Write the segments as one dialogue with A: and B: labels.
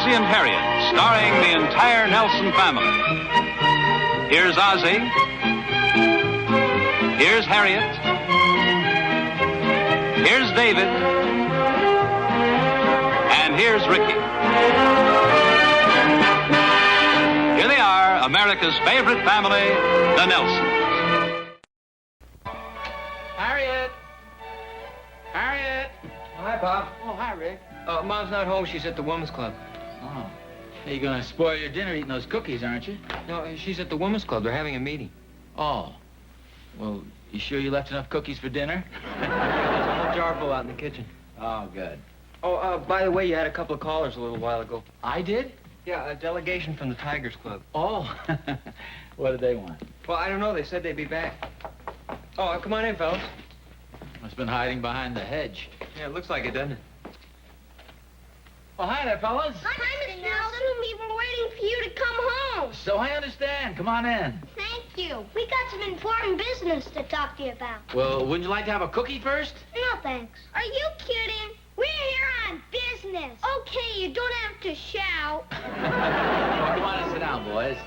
A: Ozzie and Harriet, starring the entire Nelson family. Here's Ozzie. Here's Harriet. Here's David. And here's Ricky. Here they are, America's favorite family, the Nelsons.
B: Harriet! Harriet!
C: Hi, Pop.
B: Oh, hi, Rick.
C: Mom's not home. She's at the Women's Club.
B: Oh. You're gonna spoil your dinner eating those cookies, aren't you?
C: No, she's at the Women's Club. They're having a meeting.
B: Oh. Well, you sure you left enough cookies for dinner?
C: There's a whole jar full out in the kitchen.
B: Oh, good.
C: Oh, by the way, you had a couple of callers a little while ago.
B: I did?
C: Yeah, a delegation from the Tigers Club.
B: Oh. What did they want?
C: Well, I don't know. They said they'd be back. Oh, come on in, fellas.
B: Must have been hiding behind the hedge.
C: Yeah, it looks like it, doesn't it?
B: Well, hi there, fellas.
D: Hi, Mr. Nelson. We were waiting for you to come home.
B: So I understand. Come on in.
D: Thank you. We got some important business to talk to you about.
B: Well, wouldn't you like to have a cookie first?
D: No, thanks. Are you kidding? We're here on business. Okay, you don't have to shout.
B: Well, come on and sit down, boys.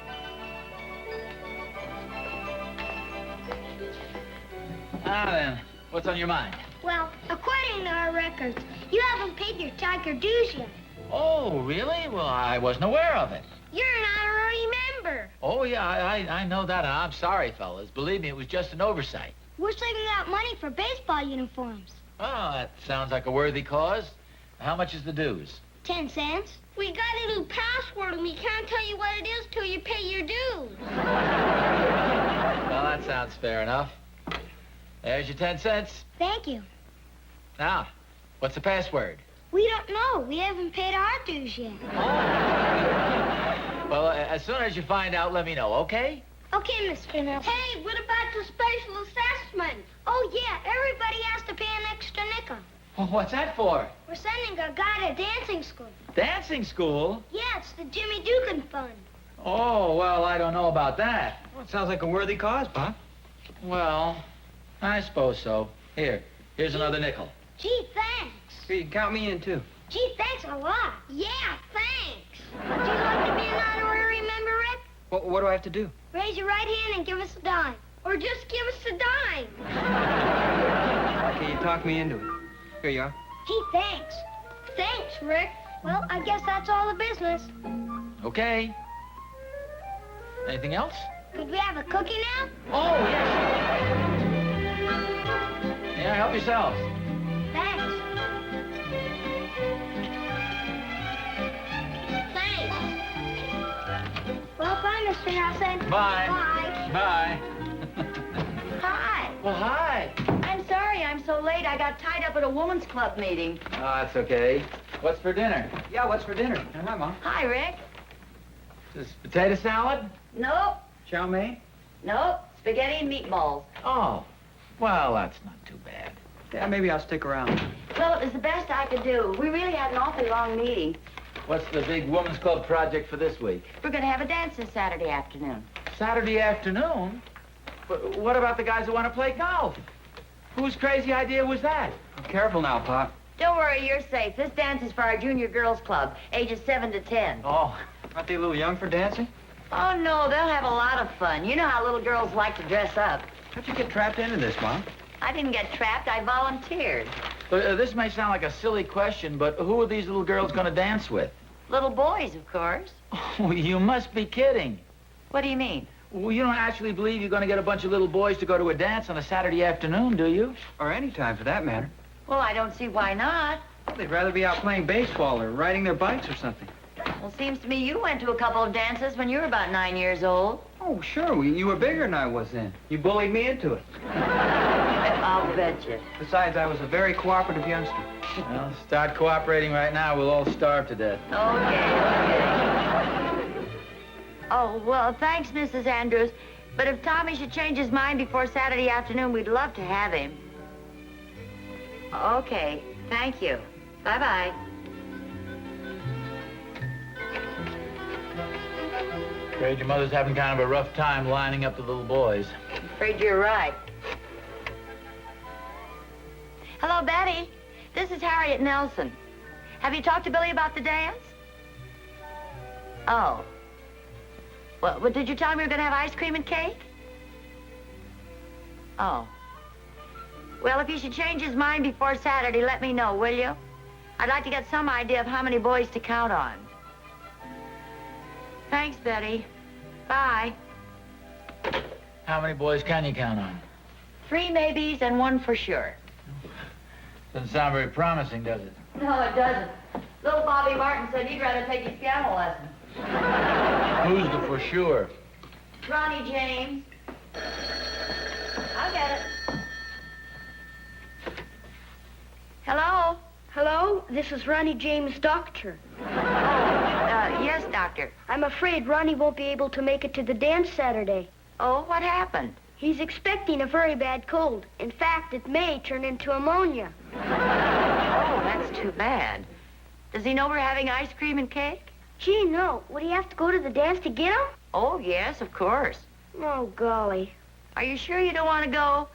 B: Now then, what's on your mind?
D: Well, according to our records, you haven't paid your Tiger dues yet.
B: Oh, really? Well, I wasn't aware of it.
D: You're an honorary member.
B: Oh, yeah, I know that. I'm sorry, fellas. Believe me, it was just an oversight.
D: We're saving out money for baseball uniforms.
B: Oh, that sounds like a worthy cause. How much is the dues?
D: 10 cents. We got a new password, and we can't tell you what it is till you pay your dues.
B: Well, that sounds fair enough. There's your 10 cents.
D: Thank you.
B: Now, what's the password?
D: We don't know. We haven't paid our dues yet.
B: Well, as soon as you find out, let me know, okay?
D: Okay, Mr. Nelson. Hey, what about the special assessment? Oh, yeah, everybody has to pay an extra nickel.
B: Well, what's that for?
D: We're sending a guy to dancing school.
B: Dancing school?
D: Yeah, it's the Jimmy Dugan Fund.
B: Oh, well, I don't know about that.
C: Well, it sounds like a worthy cause, Pop.
B: Well, I suppose so. Here's another nickel.
D: Gee, thanks.
C: Here, you can count me in, too.
D: Gee, thanks a lot. Yeah, thanks. Would you like to be an honorary member, Rick?
C: What do I have to do?
D: Raise your right hand and give us a dime. Or just give us a dime.
C: Okay, you talked me into it. Here you are.
D: Gee, thanks. Thanks, Rick. Well, I guess that's all the business.
B: Okay. Anything else?
D: Could we have a cookie now?
B: Oh, yes. Yeah, help yourselves.
D: Thanks. Thanks. Well, bye, Mr. Nelson.
B: Bye.
D: Bye.
B: Bye.
E: Hi.
B: Well, hi.
E: I'm sorry I'm so late. I got tied up at a women's club meeting.
B: Oh, that's okay. What's for dinner?
C: Yeah, what's for dinner? Hi, Mom.
E: Hi, Rick.
B: This potato salad?
E: Nope.
C: Chow mein?
E: Nope. Spaghetti and meatballs.
B: Oh, well, that's not too bad.
C: Yeah, maybe I'll stick around.
E: Well, it was the best I could do. We really had an awfully long meeting.
B: What's the big women's club project for this week?
E: We're going to have a dance this Saturday afternoon.
B: Saturday afternoon? But what about the guys who want to play golf? Whose crazy idea was that?
C: Careful now, Pop.
E: Don't worry, you're safe. This dance is for our junior girls club, ages 7 to 10.
B: Oh,
C: Aren't they a little young for dancing?
E: Oh, no, they'll have a lot of fun. You know how little girls like to dress up.
C: How'd you get trapped into this, Mom?
E: I didn't get trapped. I volunteered.
B: this may sound like a silly question, but who are these little girls going to dance with?
E: Little boys, of course.
B: Oh, you must be kidding.
E: What do you mean?
B: Well, you don't actually believe you're going to get a bunch of little boys to go to a dance on a Saturday afternoon, do you?
C: Or any time, for that matter.
E: Well, I don't see why not.
C: Well, they'd rather be out playing baseball or riding their bikes or something.
E: Well, seems to me you went to a couple of dances when you were about 9 years old.
C: Oh, sure. You were bigger than I was then. You bullied me into it.
E: I'll bet you.
C: Besides, I was a very cooperative youngster.
B: Well, start cooperating right now. We'll all starve to death.
E: Okay. Oh, well, thanks, Mrs. Andrews. But if Tommy should change his mind before Saturday afternoon, we'd love to have him. Okay. Thank you. Bye-bye.
B: Afraid your mother's having kind of a rough time lining up the little boys.
E: Afraid you're right. Hello, Betty. This is Harriet Nelson. Have you talked to Billy about the dance? Oh. Well, did you tell him you were going to have ice cream and cake? Oh. Well, if he should change his mind before Saturday, let me know, will you? I'd like to get some idea of how many boys to count on. Thanks, Betty. Bye.
B: How many boys can you count on?
E: 3 maybes and 1 for sure.
B: Doesn't sound very promising, does it?
E: No, it doesn't. Little Bobby Martin said he'd rather take his piano lesson.
B: Who's the for sure?
E: Ronnie James. I'll get it. Hello?
D: Hello, this is Ronnie James' doctor.
E: Yes, doctor.
D: I'm afraid Ronnie won't be able to make it to the dance Saturday.
E: Oh, what happened?
D: He's expecting a very bad cold. In fact, it may turn into pneumonia.
E: Oh, that's too bad. Does he know we're having ice cream and cake?
D: Gee, no. Would he have to go to the dance to get him?
E: Oh, yes, of course.
D: Oh, golly.
E: Are you sure you don't want to go?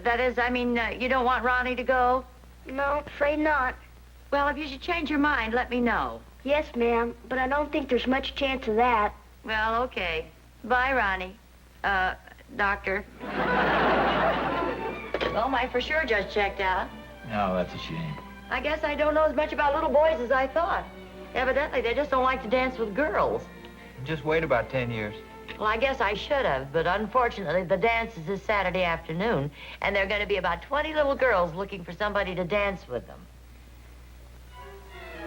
E: That is, I mean, you don't want Ronnie to go?
D: No, afraid not.
E: Well, if you should change your mind, let me know.
D: Yes, ma'am, but I don't think there's much chance of that.
E: Well, okay. Bye, Ronnie. Doctor. Well, my for sure just checked out.
B: No, that's a shame.
E: I guess I don't know as much about little boys as I thought. Evidently, they just don't like to dance with girls.
C: Just wait about 10 years.
E: Well, I guess I should have, but unfortunately, the dance is this Saturday afternoon, and there are going to be about 20 little girls looking for somebody to dance with them.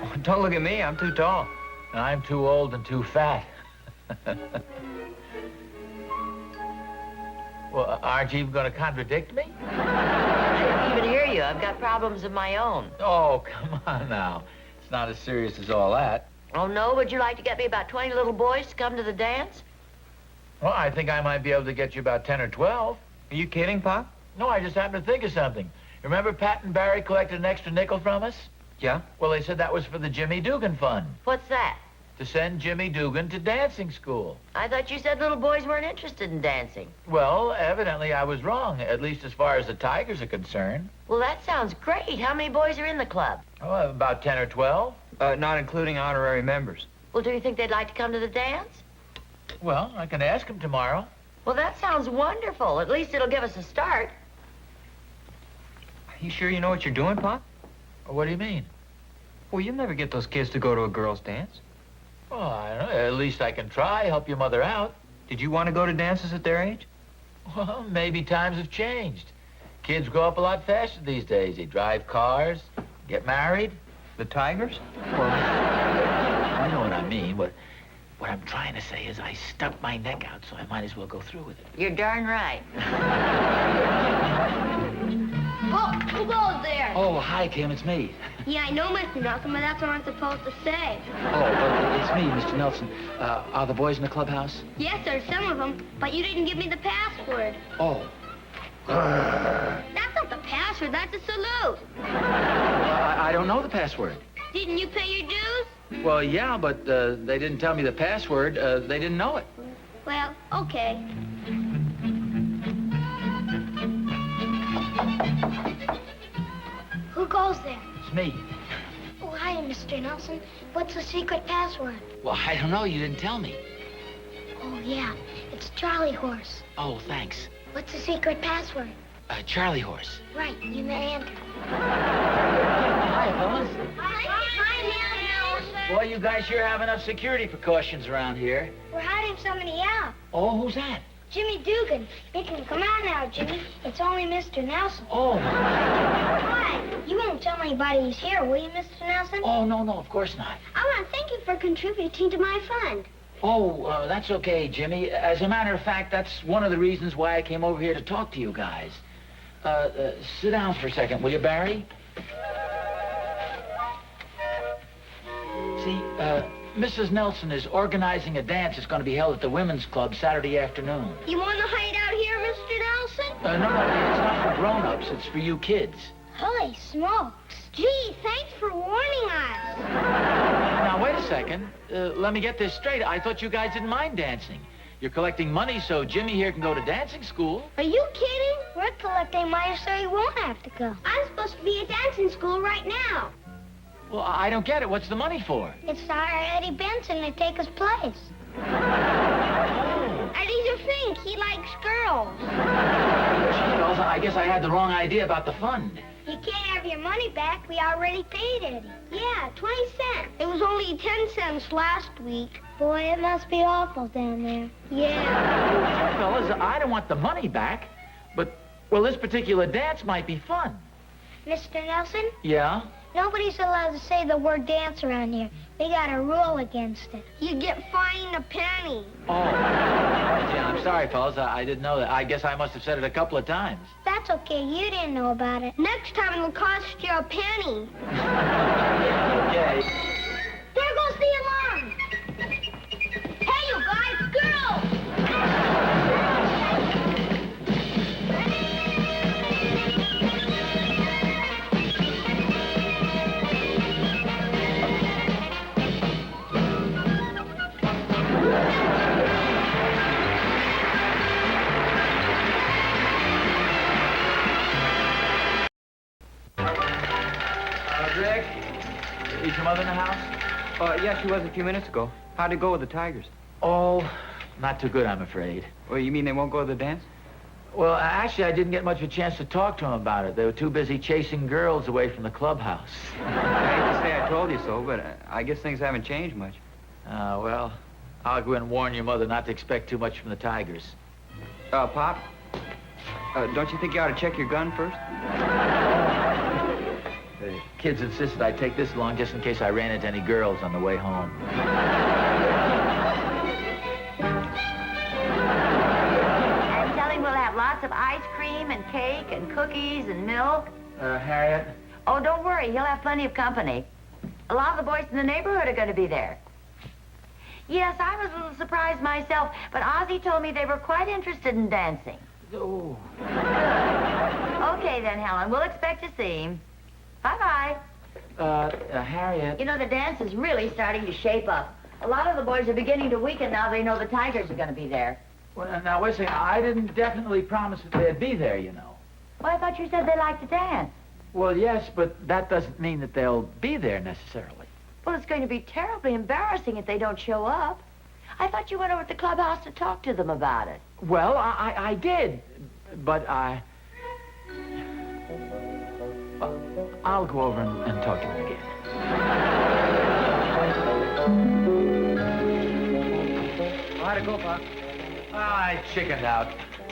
C: Oh, don't look at me. I'm too tall.
B: And I'm too old and too fat. Well, aren't you even going to contradict me?
E: I didn't even hear you. I've got problems of my own.
B: Oh, come on now. It's not as serious as all that.
E: Oh, no? Would you like to get me about 20 little boys to come to the dance?
B: Well, I think I might be able to get you about 10 or 12.
C: Are you kidding, Pop?
B: No, I just happened to think of something. Remember Pat and Barry collected an extra nickel from us?
C: Yeah?
B: Well, they said that was for the Jimmy Dugan Fund,
E: What's that?
B: to send Jimmy Dugan to dancing school.
E: I thought you said little boys weren't interested in dancing.
B: Well, evidently I was wrong, at least as far as the Tigers are concerned.
E: Well, that sounds great. How many boys are in the club?
B: Oh, about 10 or 12.
C: Not including honorary members.
E: Well, do you think they'd like to come to the dance?
B: Well, I can ask them tomorrow.
E: Well, that sounds wonderful. At least it'll give us a start.
C: Are you sure you know what you're doing, Pop?
B: What do you mean?
C: Well, you'll never get those kids to go to a girls' dance.
B: Well, I don't know. At least I can try, help your mother out.
C: Did you want to go to dances at their age?
B: Well, maybe times have changed. Kids grow up a lot faster these days. They drive cars, get married.
C: The Tigers?
B: Well, you know what I mean. What I'm trying to say is I stuck my neck out, so I might as well go through with it.
E: You're darn right.
D: Oh, who goes there?
B: Oh, hi, Kim. It's me.
D: Yeah, I know, Mr. Nelson, but that's what I'm supposed to say.
B: Oh, well, it's me, Mr. Nelson. Are the boys in the clubhouse?
D: Yes, there's some of them, but you didn't give me the password.
B: Oh.
D: That's not the password, that's a salute.
B: I don't know the password.
D: Didn't you pay your dues?
B: Well, yeah, but they didn't tell me the password. They didn't know it.
D: Well, okay. Who goes there?
B: It's me.
D: Oh, hi, Mr. Nelson. What's the secret password?
B: Well, I don't know. You didn't tell me.
D: Oh, yeah, it's Charlie Horse.
B: Oh, thanks.
D: What's the secret password?
B: Charlie Horse.
D: Right, you may enter.
B: Hi, fellas.
D: Hi, Nelson.
B: Boy, you guys sure have enough security precautions around here.
D: We're hiding somebody out.
B: Oh, who's that?
D: Jimmy Dugan. You can come out now, Jimmy. It's only Mr. Nelson.
B: Oh.
D: Hi. You won't tell anybody he's here, will you, Mr. Nelson?
B: Oh, no, of course not.
D: I want to thank you for contributing to my fund.
B: Oh, that's okay, Jimmy. As a matter of fact, that's one of the reasons why I came over here to talk to you guys. Sit down for a second, will you, Barry? See, Mrs. Nelson is organizing a dance that's going to be held at the Women's Club Saturday afternoon.
D: You want to hide out here, Mr. Nelson?
B: No, it's not for grown-ups. It's for you kids.
D: Holy smokes. Gee, thanks for warning us.
B: Now, wait a second. Let me get this straight. I thought you guys didn't mind dancing. You're collecting money so Jimmy here can go to dancing school.
D: Are you kidding? We're collecting money so he won't have to go. I'm supposed to be at dancing school right now.
B: Well, I don't get it. What's the money for?
D: It's to hire Eddie Benson to take his place.
B: Oh.
D: Eddie's a fink. He likes girls.
B: Gee, fellas, I guess I had the wrong idea about the fund.
D: You can't have your money back. We already paid Eddie. Yeah, 20 cents. It was only 10 cents last week. Boy, it must be awful down there. Yeah.
B: Fellas, I don't want the money back, but, well, this particular dance might be fun.
D: Mr. Nelson,
B: Yeah?
D: nobody's allowed to say the word dance around here. We got a rule against it. You get fined a penny.
B: Oh. Yeah, I'm sorry, fellas. I didn't know that. I guess I must have said it a couple of times.
D: That's okay. You didn't know about it. Next time it'll cost you a penny.
B: Okay.
D: There goes the alarm. Hey, you guys, girls!
B: Rick, is your mother in the house?
C: Yeah, she was a few minutes ago. How'd it go with the Tigers?
B: Oh, not too good, I'm afraid.
C: Well, you mean they won't go to the dance?
B: Well, actually, I didn't get much of a chance to talk to them about it. They were too busy chasing girls away from the clubhouse.
C: I hate to say I told you so, but I guess things haven't changed much.
B: Well, I'll go and warn your mother not to expect too much from the Tigers.
C: Pop, don't you think you ought to check your gun first?
B: The kids insisted I take this along just in case I ran into any girls on the way home.
E: And tell him we'll have lots of ice cream and cake and cookies and milk.
B: Harriet?
E: Oh, don't worry. He'll have plenty of company. A lot of the boys in the neighborhood are going to be there. Yes, I was a little surprised myself, but Ozzie told me they were quite interested in dancing.
B: Oh.
E: Good. Okay, then, Helen. We'll expect to see him. Bye-bye.
B: Harriet.
E: You know, the dance is really starting to shape up. A lot of the boys are beginning to weaken now they know the Tigers are going to be there.
B: Well, now, wait a second. I didn't definitely promise that they'd be there, you know.
E: Well, I thought you said they liked to dance.
B: Well, yes, but that doesn't mean that they'll be there necessarily.
E: Well, it's going to be terribly embarrassing if they don't show up. I thought you went over to the clubhouse to talk to them about it.
B: Well, I did, but I'll go over and talk to them again.
C: Well, how'd it go, Pop?
B: I chickened out.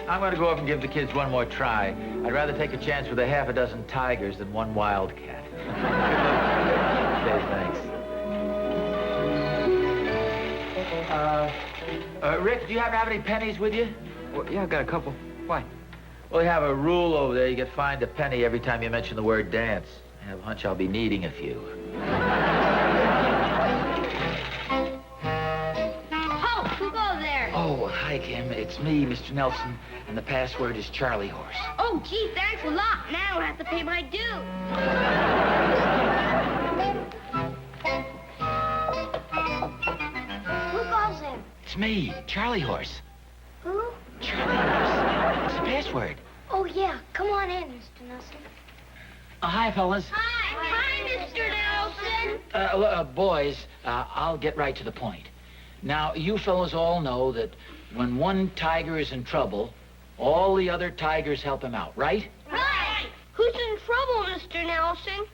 B: I'm going to go over and give the kids one more try. I'd rather take a chance with a half a dozen tigers than one wildcat. Okay, thanks. Rick, do you happen to have any pennies with you?
C: Well, yeah, I've got a couple. Why?
B: Well, they have a rule over there. You get fined a penny every time you mention the word dance. I have a hunch I'll be needing a few.
D: Ho, who goes there?
B: Oh, hi, Kim. It's me, Mr. Nelson, and the password is Charlie Horse.
D: Oh, gee, thanks a lot. Now I don't have to pay my due. Who goes there?
B: It's me, Charlie Horse.
D: Who?
B: Charlie Horse. It's the password.
D: Oh, yeah. Come on in, Mr. Nelson.
B: Hi, fellas.
D: Hi, Mr. Nelson.
B: Boys, I'll get right to the point. Now, you fellas all know that when one tiger is in trouble, all the other tigers help him out, right?
D: Right. Who's in trouble, Mr. Nelson?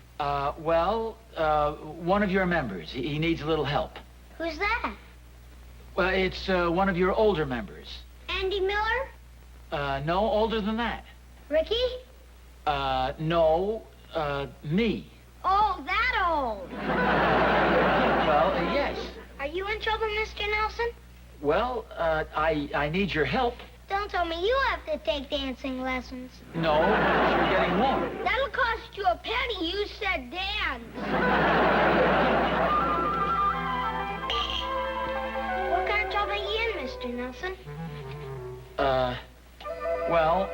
B: One of your members. He needs a little help.
D: Who's that?
B: Well, it's one of your older members.
D: Andy Miller?
B: No, older than that.
D: Ricky?
B: No, me.
D: Oh, that old.
B: Well, yes.
D: Are you in trouble, Mr. Nelson?
B: Well, I need your help.
D: Don't tell me you have to take dancing lessons.
B: No, you're getting warm.
D: That'll cost you a penny. You said dance. What kind of trouble are you in, Mr. Nelson?
B: Well...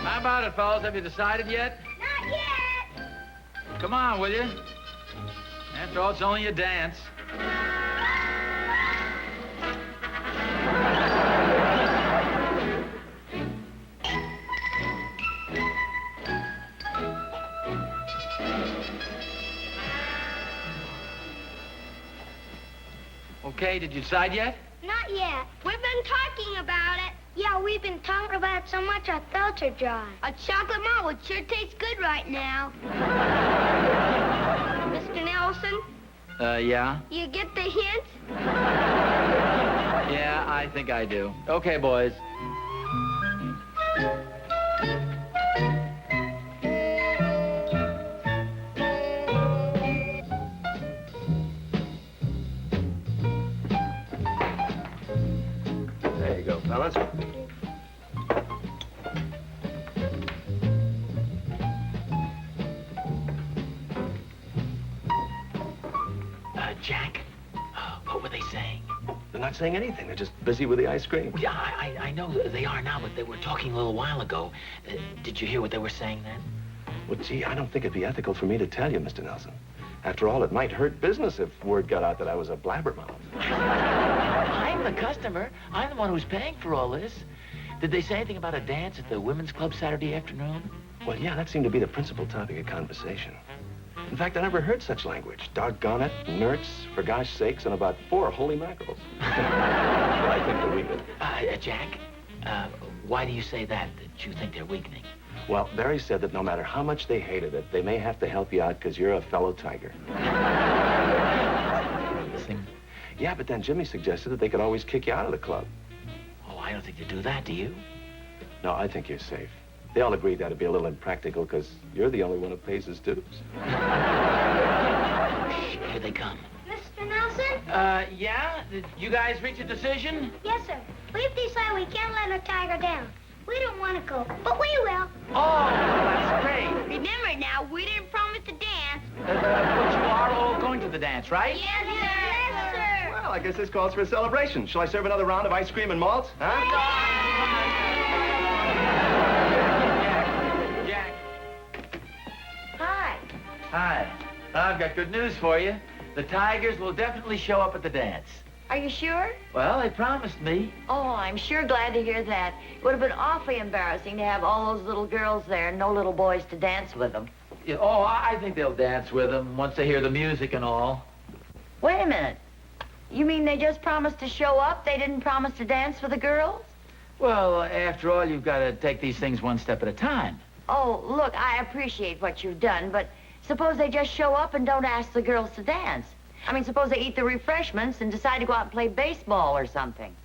B: How about it, fellas? Have you decided yet?
D: Not yet.
B: Come on, will you? After all, it's only a dance. Okay, did you decide yet?
D: Not yet. We've been talking about it. Yeah, we've been talking about it so much our throats are dry. A chocolate malt would sure taste good right now. Mr. Nelson,
B: Yeah?
D: you get the hint?
B: Yeah, I think I do. Okay, boys.
F: There you go, fellas.
G: Jack, what were they saying?
F: They're not saying anything. They're just busy with the ice cream.
G: Yeah, I know they are now, but they were talking a little while ago. Did you hear what they were saying then?
F: Well, gee, I don't think it'd be ethical for me to tell you, Mr. Nelson. After all, it might hurt business if word got out that I was a blabbermouth.
G: I'm the customer. I'm the one who's paying for all this. Did they say anything about a dance at the women's club Saturday afternoon?
F: Well, yeah, that seemed to be the principal topic of conversation. In fact, I never heard such language. Doggone it, nerds, for gosh sakes, and about 4 holy mackerels. But I think they're weakening.
G: Jack, why do you say that you think they're weakening?
F: Well, Barry said that no matter how much they hated it, they may have to help you out because you're a fellow tiger.
G: Listening?
F: Yeah, but then Jimmy suggested that they could always kick you out of the club.
G: Oh, I don't think they'd do that, do you?
F: No, I think you're safe. They all agreed that'd be a little impractical because you're the only one who pays his dues.
G: Shh, here they come.
D: Mr. Nelson?
B: Yeah? Did you guys reach a decision?
D: Yes, sir. We've decided we can't let a tiger down. We don't want to go, but we will.
B: Oh, well, that's great.
D: Remember now, we didn't promise to dance.
B: But you are all going to the dance, right?
D: Yes, sir. Yes, sir.
F: Well, I guess this calls for a celebration. Shall I serve another round of ice cream and malts? Huh?
B: Jack.
E: Hi.
B: Hi. I've got good news for you. The Tigers will definitely show up at the dance.
E: Are you sure?
B: Well, they promised me.
E: Oh, I'm sure glad to hear that. It would have been awfully embarrassing to have all those little girls there and no little boys to dance with them.
B: Yeah, oh, I think they'll dance with them once they hear the music and all.
E: Wait a minute. You mean they just promised to show up? They didn't promise to dance with the girls?
B: Well, after all, you've got to take these things one step at a time.
E: Oh, look, I appreciate what you've done, but suppose they just show up and don't ask the girls to dance. I mean, suppose they eat the refreshments and decide to go out and play baseball or something.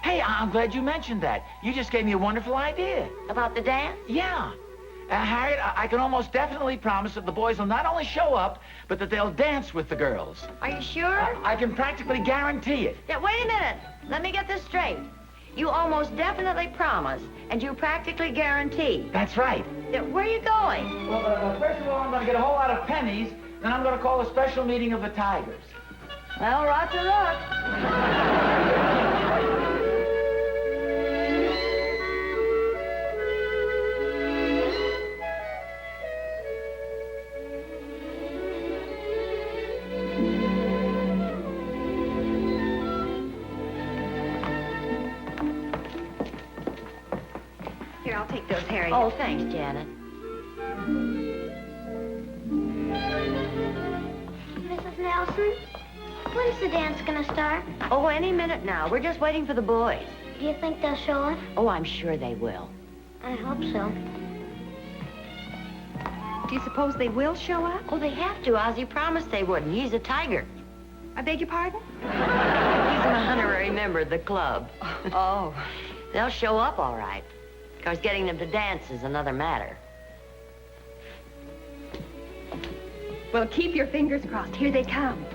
B: Hey, I'm glad you mentioned that. You just gave me a wonderful idea.
E: About the dance?
B: Yeah. Harriet, I can almost definitely promise that the boys will not only show up, but that they'll dance with the girls.
E: Are you sure?
B: I can practically guarantee it.
E: Yeah, wait a minute. Let me get this straight. You almost definitely promise, and you practically guarantee.
B: That's right.
E: Yeah, where are you going?
B: Well, first of all, I'm going to get a whole lot of pennies, then I'm going to call a special meeting of the Tigers.
E: Well, roger luck.
H: Here, I'll take those, Harriet.
E: Oh, thanks, Janet.
D: Mrs. Nelson, when's the dance gonna start?
E: Oh, any minute now. We're just waiting for the boys.
D: Do you think they'll show up?
E: Oh, I'm sure they will.
D: I hope so.
H: Do you suppose they will show up?
E: Oh, they have to. Ozzie promised they wouldn't. He's a tiger.
H: I beg your pardon?
E: He's an honorary member of the club.
H: Oh.
E: They'll show up all right. Of course, getting them to dance is another matter.
H: Well, keep your fingers crossed. Here they come.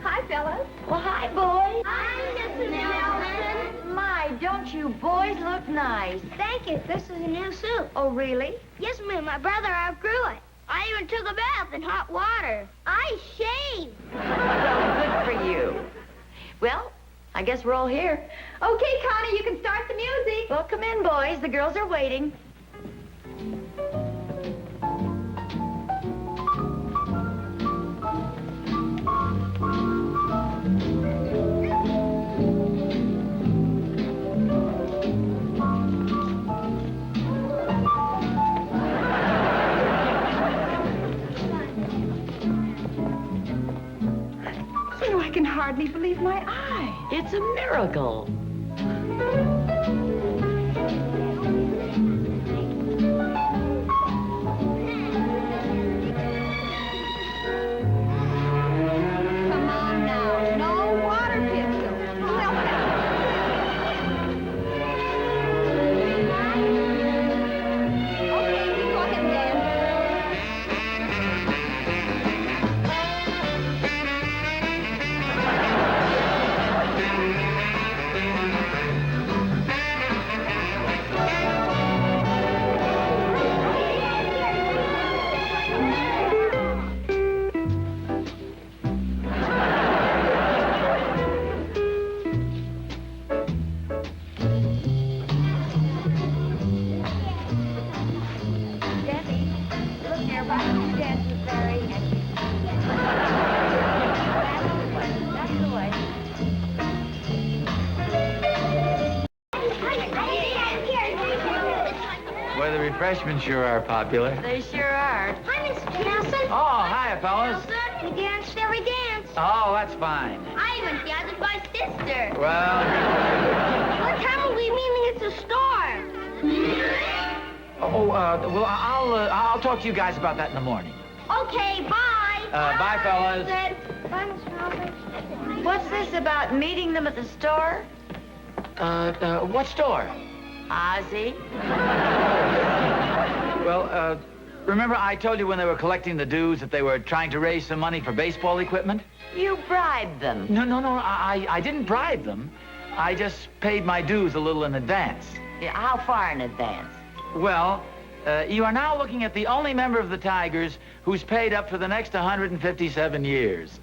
H: Hi, fellas.
E: Well, hi, boys.
D: Hi, Mrs. Nelson.
E: My, don't you boys look nice?
D: Thank you. This is a new suit.
E: Oh, really?
D: Yes, ma'am. My brother outgrew it. I even took a bath in hot water. I shaved.
E: Well, good for you. Well, I guess we're all here.
H: Okay, Connie, you can start the music.
E: Well, come in, boys. The girls are waiting.
H: You know, I can hardly believe my eyes.
E: It's a miracle.
H: Come on now. No water pistols. Well, okay, you go ahead and dance.
E: Debbie, look here, why don't you dance with Barry and... That's the way.
B: Boy, the refreshments sure are popular.
E: They sure are.
D: Hi, Mr. Nelson.
B: Oh, hiya, fellas.
D: We danced every dance.
B: Oh, that's fine.
D: I even danced with my sister.
B: Well,
D: What time will we be meeting at the store?
B: well, I'll talk to you guys about that in the morning.
D: Okay, bye.
B: Bye, fellas.
D: Good. Bye, Mr. Nelson.
E: What's this about meeting them at the store?
B: What store?
E: Ozzie?
B: Well, remember I told you when they were collecting the dues that they were trying to raise some money for baseball equipment?
E: You bribed them.
B: No, I didn't bribe them. I just paid my dues a little in advance.
E: Yeah, how far in advance?
B: Well, you are now looking at the only member of the Tigers who's paid up for the next 157 years.